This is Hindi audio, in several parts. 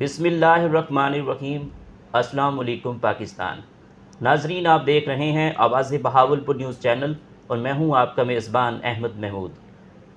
बिस्मिल्लाहिर्रहमानिर्रहीम। अस्सलाम वालेकुम पाकिस्तान। नाजरीन, आप देख रहे हैं आवाज़ बहावलपुर न्यूज़ चैनल और मैं हूं आपका मेज़बान अहमद महमूद।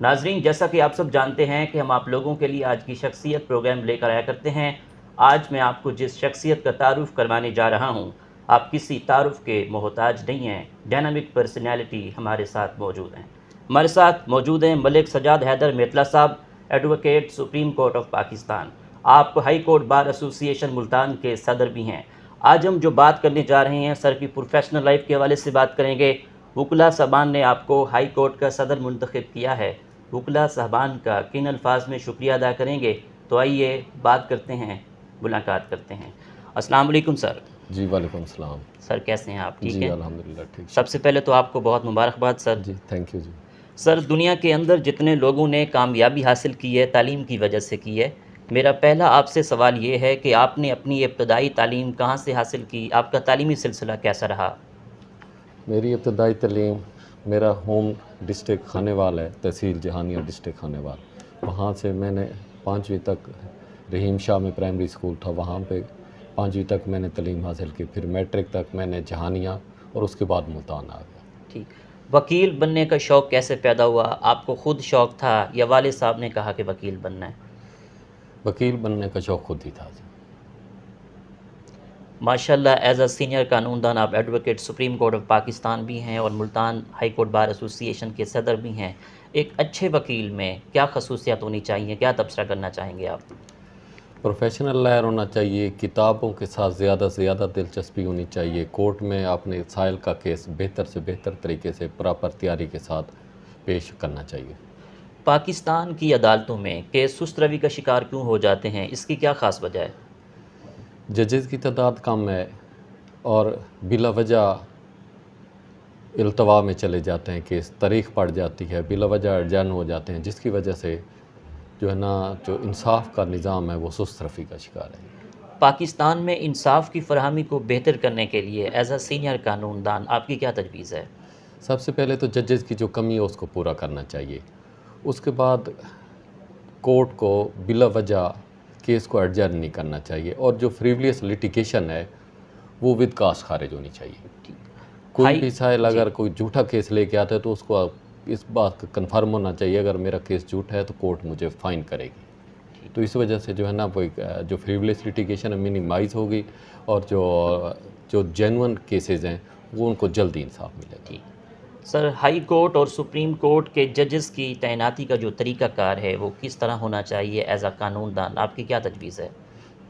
नाजरीन, जैसा कि आप सब जानते हैं कि हम आप लोगों के लिए आज की शख्सियत प्रोग्राम लेकर आया करते हैं। आज मैं आपको जिस शख्सियत का तारुफ़ करवाने जा रहा हूं, आप किसी तारुफ़ के मोहताज नहीं हैं। डायनामिक पर्सनैलिटी हमारे साथ मौजूद हैं। हमारे साथ मौजूद हैं Malik Sajjad Haider Metla sahab, advocate, Supreme Court of Pakistan. आप High Court Bar Association Multan के सदर भी हैं। आज हम जो बात करने जा रहे हैं सर की प्रोफेशनल लाइफ के हवाले से बात करेंगे। वकला साहबान ने आपको हाई कोर्ट का सदर मुंतखब किया है। वकला साहबान का किन अल्फाज में शुक्रिया अदा करेंगे, तो आइए बात करते हैं, मुलाकात करते हैं। अस्सलाम वालेकुम सर। जी वालेकुम सलाम। सर कैसे हैं आप? ठीक जी हैं? अल्हम्दुलिल्लाह ठीक। सबसे पहले तो आपको बहुत मुबारकबाद सर। जी थैंक यू जी। सर, दुनिया के अंदर जितने लोगों ने कामयाबी हासिल की है तालीम की वजह से की है। मेरा पहला आपसे सवाल ये है कि आपने अपनी इब्तदाई तालीम कहाँ से हासिल की? आपका तालीमी सिलसिला कैसा रहा? मेरी इब्तदाई तालीम, मेरा होम डिस्ट्रिक्ट खानेवाल है, तहसील जहानिया डिस्ट्रिक्ट खानेवाल। वहाँ से मैंने 5वीं तक रहीम शाह में प्राइमरी स्कूल था, वहाँ पे 5वीं तक मैंने तालीम हासिल की। फिर मैट्रिक तक मैंने जहानिया और उसके बाद मुल्तान आ गया। ठीक। वकील बनने का शौक़ कैसे पैदा हुआ? आपको ख़ुद शौक़ था या वालिद साहब ने कहा कि वकील बनना है? वकील बनने का शौक़ खुद ही था जी। माशाल्लाह, एज़ अ सीनियर कानूनदान आप advocate Supreme Court of Pakistan भी हैं और Multan high Court Bar association के सदर भी हैं। एक अच्छे वकील में क्या खसूसियात होनी चाहिए, क्या तबसरा करना चाहेंगे आप? प्रोफेशनल लॉयर होना चाहिए, किताबों के साथ ज़्यादा से ज़्यादा दिलचस्पी होनी चाहिए। कोर्ट में आपने साइल का केस बेहतर से बेहतर तरीके से प्रॉपर तैयारी के साथ पेश करना चाहिए। पाकिस्तान की अदालतों में केस सुस्त रवि का शिकार क्यों हो जाते हैं, इसकी क्या ख़ास वजह है? जजेस की तादाद कम है और बिला वजह इल्तवा में चले जाते हैं केस, तारीख पड़ जाती है, बिला वजह अर्जन हो जाते हैं, जिसकी वजह से जो है ना, जो इंसाफ का निज़ाम है वो सुस्त रफ़ी का शिकार है। पाकिस्तान में इंसाफ की फरहमी को बेहतर करने के लिए एज़ अ सीनियर कानूनदान आपकी क्या तजवीज़ है? सबसे पहले तो जजेस की जो कमी है उसको पूरा करना चाहिए। उसके बाद कोर्ट को बिला वजह केस को एडजर्न नहीं करना चाहिए और जो फ्रीवियस लिटिगेशन है वो विद कास्ट खारिज होनी चाहिए। कोई भी साइल अगर कोई झूठा केस लेके आता है तो उसको इस बात का कन्फर्म होना चाहिए, अगर मेरा केस झूठा है तो कोर्ट मुझे फ़ाइन करेगी। तो इस वजह से जो है ना, वो जो फ्रीवियस लिटिगेशन है मिनिमाइज़ होगी और जो जेन्युइन केसेस हैं वो उनको जल्दी इंसाफ मिलेगा। सर, हाई कोर्ट और सुप्रीम कोर्ट के जजेस की तैनाती का जो तरीक़ाकार है वो किस तरह होना चाहिए? एज़ अ कानूनदान आपकी क्या तजवीज़ है?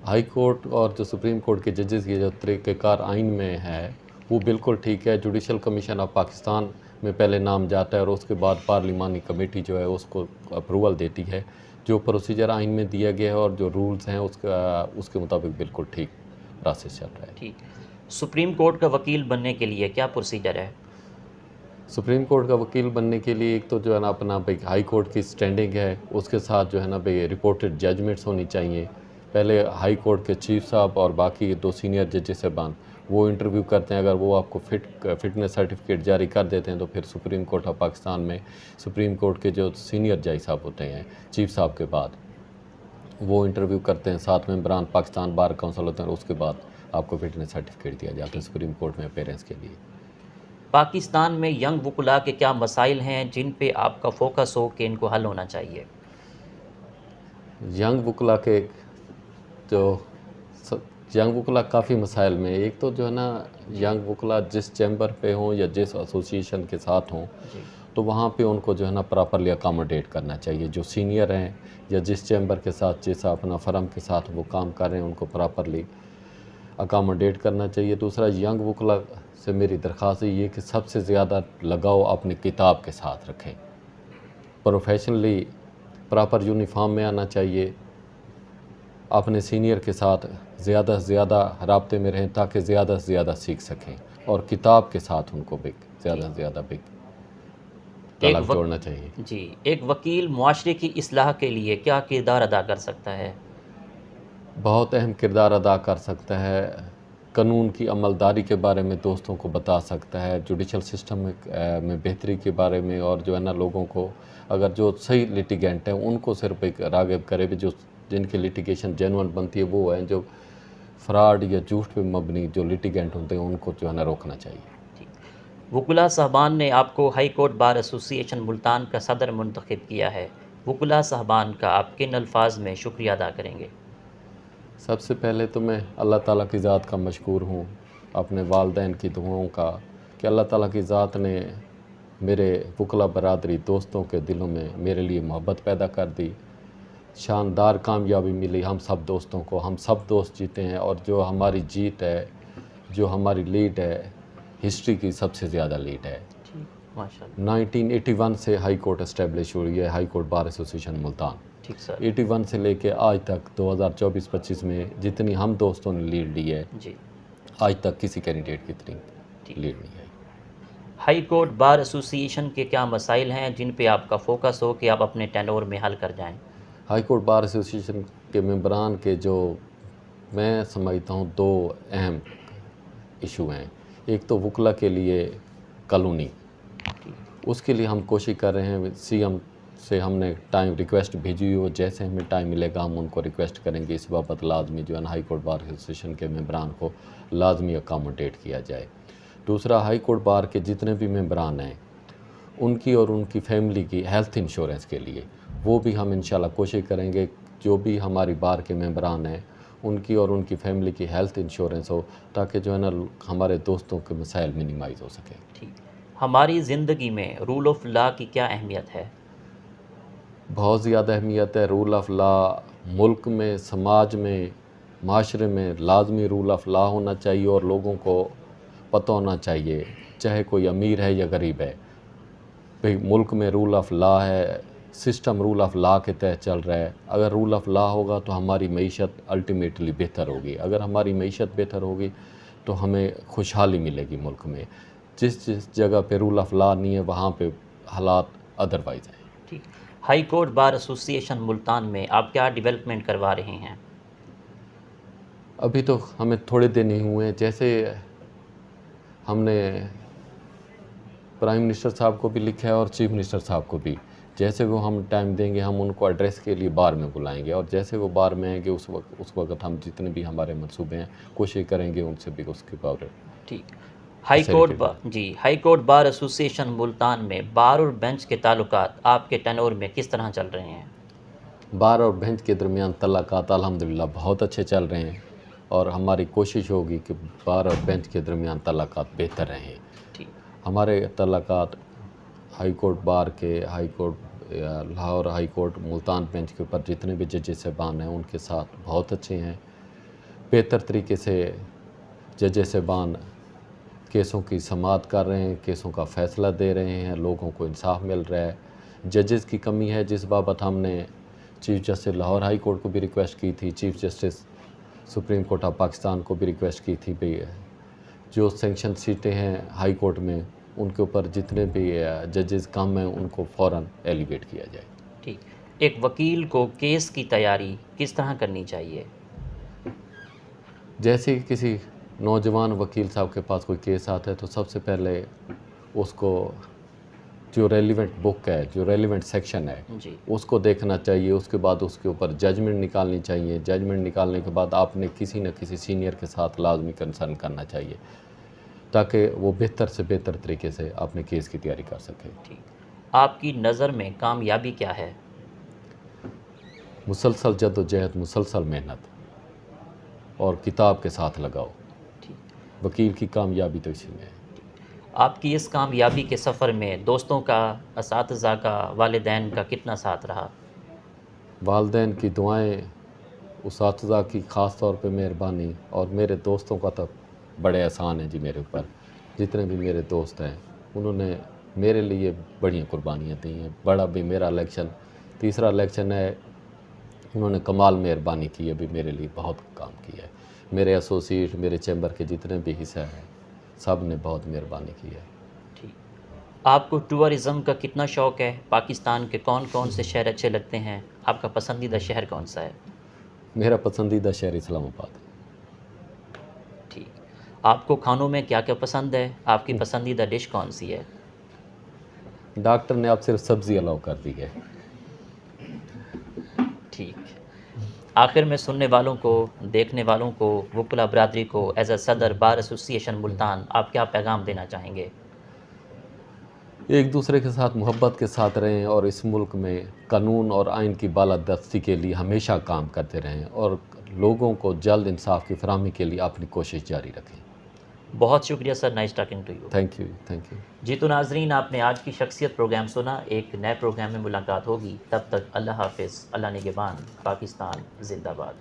हाई कोर्ट और जो सुप्रीम कोर्ट के जजेस की जो तरीक़ाकार आइन में है वो बिल्कुल ठीक है। जुडिशल कमीशन ऑफ पाकिस्तान में पहले नाम जाता है और उसके बाद पार्लिमानी कमेटी जो है उसको अप्रूवल देती है। जो प्रोसीजर आइन में दिया गया है और जो रूल्स हैं उसके मुताबिक बिल्कुल ठीक प्रोसेस चल रहा है। ठीक। सुप्रीम कोर्ट का वकील बनने के लिए क्या प्रोसीजर है? सुप्रीम कोर्ट का वकील बनने के लिए एक तो जो है ना अपना भाई हाई कोर्ट की स्टैंडिंग है, उसके साथ जो है ना भाई रिपोर्टेड जजमेंट्स होनी चाहिए। पहले हाई कोर्ट के चीफ साहब और बाकी 2 सीनियर जजेस साहबान वो इंटरव्यू करते हैं। अगर वो आपको फिटनेस सर्टिफिकेट जारी कर देते हैं तो फिर सुप्रीम कोर्ट ऑफ पाकिस्तान में सुप्रीम कोर्ट के जो सीनियर जज साहब होते हैं चीफ साहब के बाद वो इंटरव्यू करते हैं। 7 मेंबरान पाकिस्तान बार काउंसिल होते हैं और उसके बाद आपको फिटनेस सर्टिफिकेट दिया जाता है सुप्रीम कोर्ट में अपेयरेंस के लिए। पाकिस्तान में यंग वकला के क्या मसाइल हैं जिन पे आपका फोकस हो कि इनको हल होना चाहिए? यंग वकला के जो यंग वकला काफ़ी मसाइल में, एक तो जो है ना यंग वकला जिस चैम्बर पे हों या जिस एसोसिएशन के साथ हों तो वहाँ पे उनको जो है ना प्रॉपरली अकामोडेट करना चाहिए। जो सीनियर हैं या जिस चैम्बर के साथ जिस अपना फर्म के साथ वो काम कर रहे हैं उनको प्रॉपरली अकामोडेट करना चाहिए। दूसरा, यंग वकला से मेरी दरख्वास्त ये कि सबसे ज़्यादा लगाव अपनी किताब के साथ रखें। प्रोफेशनली प्रॉपर यूनिफॉर्म में आना चाहिए। अपने सीनियर के साथ ज़्यादा से ज़्यादा राब्ते में रहें ताकि ज़्यादा से ज़्यादा सीख सकें और किताब के साथ उनको ज़्यादा से ज़्यादा ताल्लुक़ जोड़ना चाहिए। जी, एक वकील मुआशरे की इस्लाह के लिए क्या किरदार अदा कर सकता है? बहुत अहम किरदार अदा कर सकता है। कानून की अमलदारी के बारे में दोस्तों को बता सकता है, जुडिशल सिस्टम में बेहतरी के बारे में, और जो है ना लोगों को अगर जो सही लिटिगेंट हैं उनको सिर्फ एक राग़िब करे भी जो जिनकी लिटिगेशन जेन्युइन बनती है वो हैं, जो फ्रॉड या झूठ पे मबनी जो लिटिगेंट होते हैं उनको जो है ना रोकना चाहिए। ठीक। वकुला साहबान ने आपको high Court Bar Association Multan का सदर मुंतखब किया है। वकुला साहबान का आप किन अल्फाज में शुक्रिया अदा करेंगे? सबसे पहले तो मैं अल्लाह ताला की ज़ात का मशकूर हूँ, अपने वालदैन की दुआओं का, कि अल्लाह ताला की ज़ात ने मेरे वकला बरादरी दोस्तों के दिलों में मेरे लिए मोहब्बत पैदा कर दी। शानदार कामयाबी मिली हम सब दोस्तों को, हम सब दोस्त जीते हैं, और जो हमारी जीत है, जो हमारी लीड है, हिस्ट्री की सबसे ज़्यादा लीड है। ठीक, माशाल्लाह। 1981 से हाई कोर्ट इस्टेब्लिश हुई है, high Court Bar Association Multan. ठीक सर। 81 से लेके आज तक 2024-25 में जितनी हम दोस्तों ने लीड ली है, जी। आज तक किसी कैंडिडेट की इतनी ठीक। लीड नहीं है। हाई कोर्ट बार एसोसिएशन के क्या मसाइल हैं जिन पे आपका फोकस हो कि आप अपने टेन्योर में हल कर जाएं? हाई कोर्ट बार एसोसिएशन के मेंबरान के जो मैं समझता हूँ दो अहम इशू हैं। एक तो वकला के लिए कॉलोनी, उसके लिए हम कोशिश कर रहे हैं, सीएम से हमने टाइम रिक्वेस्ट भेजी हुई, जैसे हमें टाइम मिलेगा हम उनको रिक्वेस्ट करेंगे इस बाबत लाजमी जो है ना हाई कोर्ट बार एसोसिएशन के मेंबरान को लाजमी अकामोडेट किया जाए। दूसरा, हाई कोर्ट बार के जितने भी मेंबरान हैं उनकी और उनकी फैमिली की हेल्थ इंश्योरेंस के लिए वो भी हम इंशाल्लाह कोशिश करेंगे, जो भी हमारी बार के मेंबरान हैं उनकी और उनकी फैमिली की हेल्थ इंश्योरेंस हो, ताकि जो है ना हमारे दोस्तों के मसाइल मिनिमाइज़ हो सके। ठीक। हमारी ज़िंदगी में रूल ऑफ लॉ की क्या अहमियत है? बहुत ज़्यादा अहमियत है। रूल ऑफ लॉ मुल्क में, समाज में, माशरे में लाजमी रूल ऑफ लॉ होना चाहिए, और लोगों को पता होना चाहिए, चाहे कोई अमीर है या गरीब है, भाई मुल्क में रूल ऑफ लॉ है, सिस्टम रूल ऑफ लॉ के तहत चल रहा है। अगर रूल ऑफ लॉ होगा तो हमारी मईशत अल्टीमेटली बेहतर होगी। अगर हमारी मईशत बेहतर होगी तो हमें खुशहाली मिलेगी मुल्क में। जिस जिस जगह पे रूल ऑफ लॉ नहीं है वहाँ पे हालात अदरवाइज़ हैं। ठीक। High Court Bar Association Multan में आप क्या डेवलपमेंट करवा रहे हैं? अभी तो हमें थोड़े दिन ही हुए हैं, जैसे हमने प्राइम मिनिस्टर साहब को भी लिखा है और चीफ मिनिस्टर साहब को भी, जैसे वो हम टाइम देंगे हम उनको एड्रेस के लिए बार में बुलाएंगे, और जैसे वो बार में आएंगे उस वक्त हम जितने भी हमारे मंसूबे हैं कोशिश करेंगे उनसे भी उसके बारे। ठीक। High Court Bar Association Multan में बार और बेंच के ताल्लुकात आपके टेन्योर में किस तरह चल रहे हैं? बार और बेंच के दरमियान तल्लाकात अल्हम्दुलिल्लाह बहुत अच्छे चल रहे हैं, और हमारी कोशिश होगी कि बार और बेंच के दरमियान तल्लाकात बेहतर रहें। ठीक। हमारे तल्लाकात हाई कोर्ट बार के, high court Lahore high court Multan bench के ऊपर जितने भी जजेस साहबान हैं उनके साथ बहुत अच्छे हैं। बेहतर तरीके से जजेस साहबान केसों की समाअत कर रहे हैं, केसों का फ़ैसला दे रहे हैं, लोगों को इंसाफ मिल रहा है। जजेस की कमी है जिस बाबत हमने chief justice Lahore high court को भी रिक्वेस्ट की थी, chief justice supreme Court of Pakistan को भी रिक्वेस्ट की थी, भाई जो सेंक्शन सीटें हैं हाई कोर्ट में उनके ऊपर जितने भी जजेस कम हैं उनको फ़ौरन एलिवेट किया जाए। ठीक। एक वकील को केस की तैयारी किस तरह करनी चाहिए? जैसे कि किसी नौजवान वकील साहब के पास कोई केस आता है तो सबसे पहले उसको जो रेलिवेंट बुक है, जो रेलिवेंट सेक्शन है जी। उसको देखना चाहिए। उसके बाद उसके ऊपर जजमेंट निकालनी चाहिए। जजमेंट निकालने के बाद आपने किसी न किसी सीनियर के साथ लाजमी कंसर्न करना चाहिए, ताकि वो बेहतर से बेहतर तरीके से अपने केस की तैयारी कर सके। ठीक। आपकी नज़र में कामयाबी क्या है? मुसलसल जद्दोजहद, मुसलसल मेहनत और किताब के साथ लगाओ। ठीक। वकील की कामयाबी तो इसी में है। आपकी इस कामयाबी के सफ़र में दोस्तों का, असातिज़ा का, वालिदैन का कितना साथ रहा? वालिदैन की दुआएं, उसातिज़ा की ख़ास तौर पे मेहरबानी, और मेरे दोस्तों का तो बड़े एहसान है जी मेरे ऊपर। जितने भी मेरे दोस्त हैं उन्होंने मेरे लिए बड़ी कुर्बानियाँ दी हैं। बड़ा भी मेरा इलेक्शन, तीसरा इलेक्शन है, उन्होंने कमाल मेहरबानी की है, भी मेरे लिए बहुत काम किया है। मेरे एसोसिएट, मेरे चैम्बर के जितने भी हिस्सा हैं सब ने बहुत मेहरबानी की है। ठीक। आपको टूरिज़म का कितना शौक़ है? पाकिस्तान के कौन कौन से शहर अच्छे लगते हैं? आपका पसंदीदा शहर कौन सा है? मेरा पसंदीदा शहर इस्लामाबाद है। ठीक। आपको खानों में क्या क्या पसंद है? आपकी पसंदीदा डिश कौन सी है? डॉक्टर ने अब सिर्फ सब्ज़ी अलाउ कर दी है। ठीक। आखिर में सुनने वालों को, देखने वालों को, वकला बरादरी को एज अ सदर बार एसोसिएशन मुल्तान आप क्या पैगाम देना चाहेंगे? एक दूसरे के साथ मोहब्बत के साथ रहें और इस मुल्क में कानून और आइन की बालादस्ती के लिए हमेशा काम करते रहें और लोगों को जल्द इंसाफ की फराहमी के लिए अपनी कोशिश जारी रखें। बहुत शुक्रिया sir, nice talking to you. Thank you, thank you. जी तो नाजरीन, आपने आज की शख्सियत प्रोग्राम सुना। एक नए प्रोग्राम में मुलाकात होगी, तब तक अल्लाह हाफिज़, अल्लाह निगहबान, पाकिस्तान जिंदाबाद।